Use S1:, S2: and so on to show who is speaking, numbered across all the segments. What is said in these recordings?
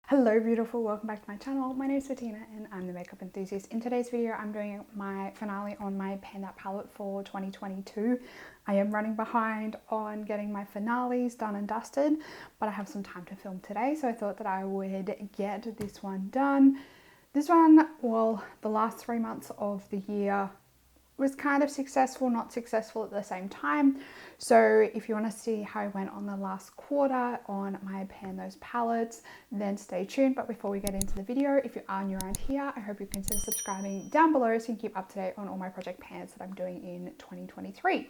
S1: Hello beautiful, welcome back to my channel. My name is Bettina and I'm the makeup enthusiast. In today's video I'm doing my finale on my Pan That palette for 2022. I am running behind on getting my finales done and dusted, but I have some time to film today, so I thought that I would get this one done. This one, well, the last 3 months of the year was kind of successful, not successful at the same time. So if you want to see how I went on the last quarter on my Pan Those palettes, then stay tuned. But before we get into the video, if you are new around here, I hope you consider subscribing down below so you can keep up to date on all my project pans that I'm doing in 2023.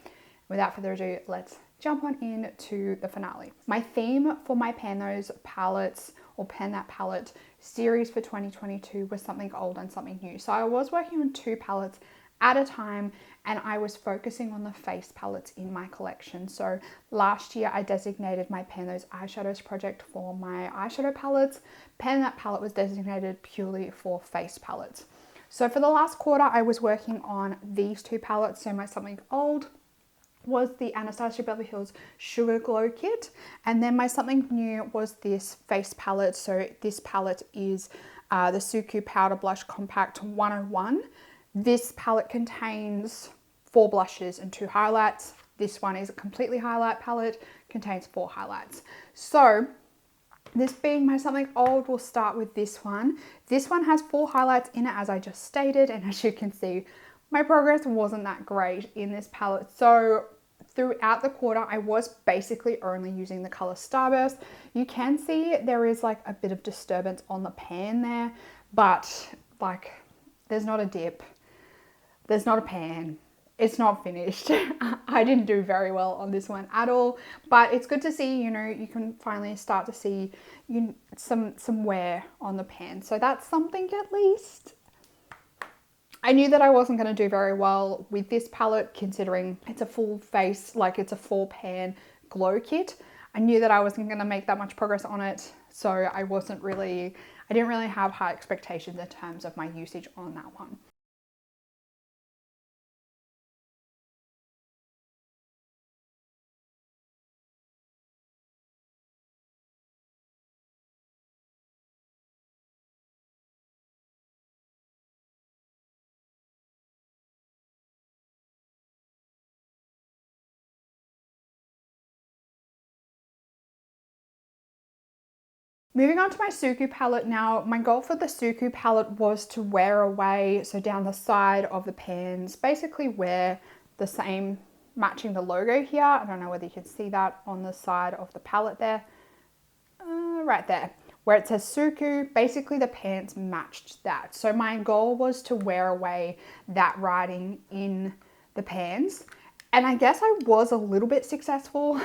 S1: Without further ado, let's jump on into the finale. My theme for my Pan Those palettes or Pan That palette series for 2022 was something old and something new. So I was working on 2 palettes at a time, and I was focusing on the face palettes in my collection. So last year I designated my Pan Those eyeshadows project for my eyeshadow palettes. Pan That palette was designated purely for face palettes. So for the last quarter I was working on these 2 palettes. So my something old was the Anastasia Beverly Hills Sugar Glow Kit, and then my something new was this face palette. So this palette is the Suku Powder Blush Compact 101. This palette contains 4 blushes and 2 highlights. This one is a completely highlight palette, contains 4 highlights. So this being my something old, we'll start with this one. This one has 4 highlights in it, as I just stated, and as you can see, my progress wasn't that great in this palette. So throughout the quarter, I was basically only using the color Starburst. You can see there is like a bit of disturbance on the pan there, but like there's not a dip. There's not a pan. It's not finished. I didn't do very well on this one at all, but it's good to see, you know, you can finally start to see some wear on the pan. So that's something at least. I knew that I wasn't going to do very well with this palette considering it's a full face, like it's a full pan glow kit. I knew that I wasn't going to make that much progress on it. So I didn't really have high expectations in terms of my usage on that one. Moving on to my Suku palette now, my goal for the Suku palette was to wear away, so down the side of the pans, basically wear the same, matching the logo here. I don't know whether you can see that on the side of the palette there, right there, where it says Suku, basically the pants matched that. So my goal was to wear away that writing in the pans, and I guess I was a little bit successful.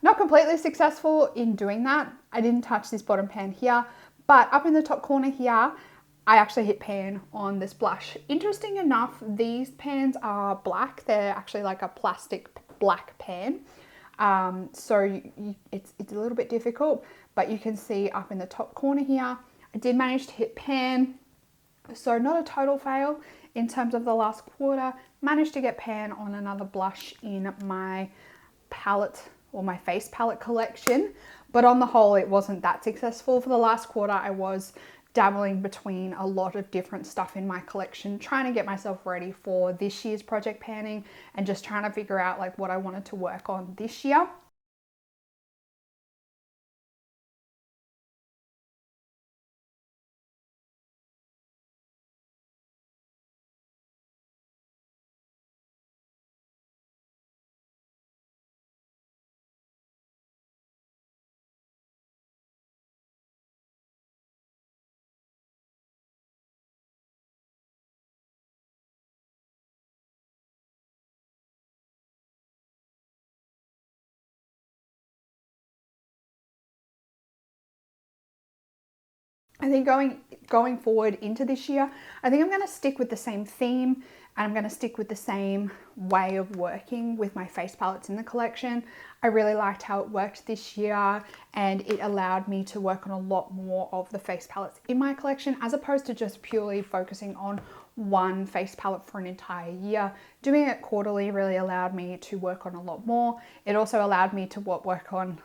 S1: Not completely successful in doing that. I didn't touch this bottom pan here, but up in the top corner here, I actually hit pan on this blush. Interesting enough, these pans are black. They're actually like a plastic black pan. So it's a little bit difficult, but you can see up in the top corner here, I did manage to hit pan. So not a total fail in terms of the last quarter. Managed to get pan on another blush in my palette or my face palette collection, but on the whole it wasn't that successful. For the last quarter I was dabbling between a lot of different stuff in my collection, trying to get myself ready for this year's project panning and just trying to figure out like what I wanted to work on this year. I think going forward into this year, I think I'm going to stick with the same theme, and I'm going to stick with the same way of working with my face palettes in the collection. I really liked how it worked this year, and it allowed me to work on a lot more of the face palettes in my collection as opposed to just purely focusing on one face palette for an entire year. Doing it quarterly really allowed me to work on a lot more. It also allowed me to work on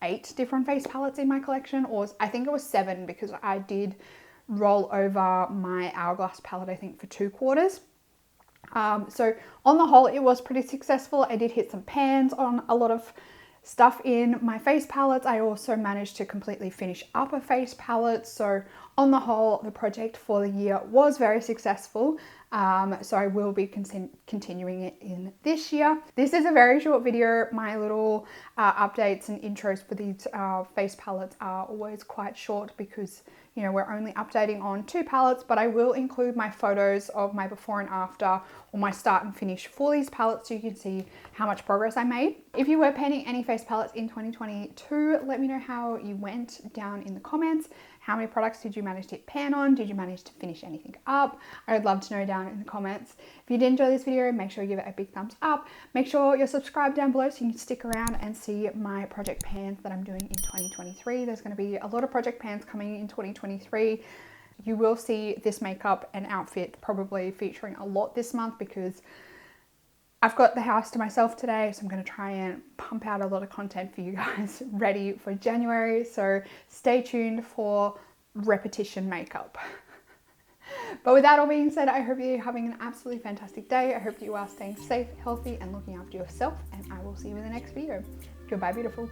S1: 8 different face palettes in my collection, or I think it was 7 because I did roll over my Hourglass palette, I think, for 2 quarters. So on the whole, it was pretty successful. I did hit some pans on a lot of stuff in my face palettes. I also managed to completely finish up a face palette. So on the whole, the project for the year was very successful. So I will be continuing it in this year. This is a very short video. My little updates and intros for these face palettes are always quite short because, you know, we're only updating on 2 palettes, but I will include my photos of my before and after, or my start and finish for these palettes so you can see how much progress I made. If you were painting any face palettes in 2022, let me know how you went down in the comments. How many products did you manage to hit pan on? Did you manage to finish anything up? I would love to know down in the comments. If you did enjoy this video, make sure you give it a big thumbs up. Make sure you're subscribed down below so you can stick around and see my project pans that I'm doing in 2023. There's going to be a lot of project pans coming in 2023. You will see this makeup and outfit probably featuring a lot this month because I've got the house to myself today, so I'm going to try and pump out a lot of content for you guys ready for January. So stay tuned for repetition makeup. But with that all being said, I hope you're having an absolutely fantastic day. I hope you are staying safe, healthy, and looking after yourself. And I will see you in the next video. Goodbye, beautiful.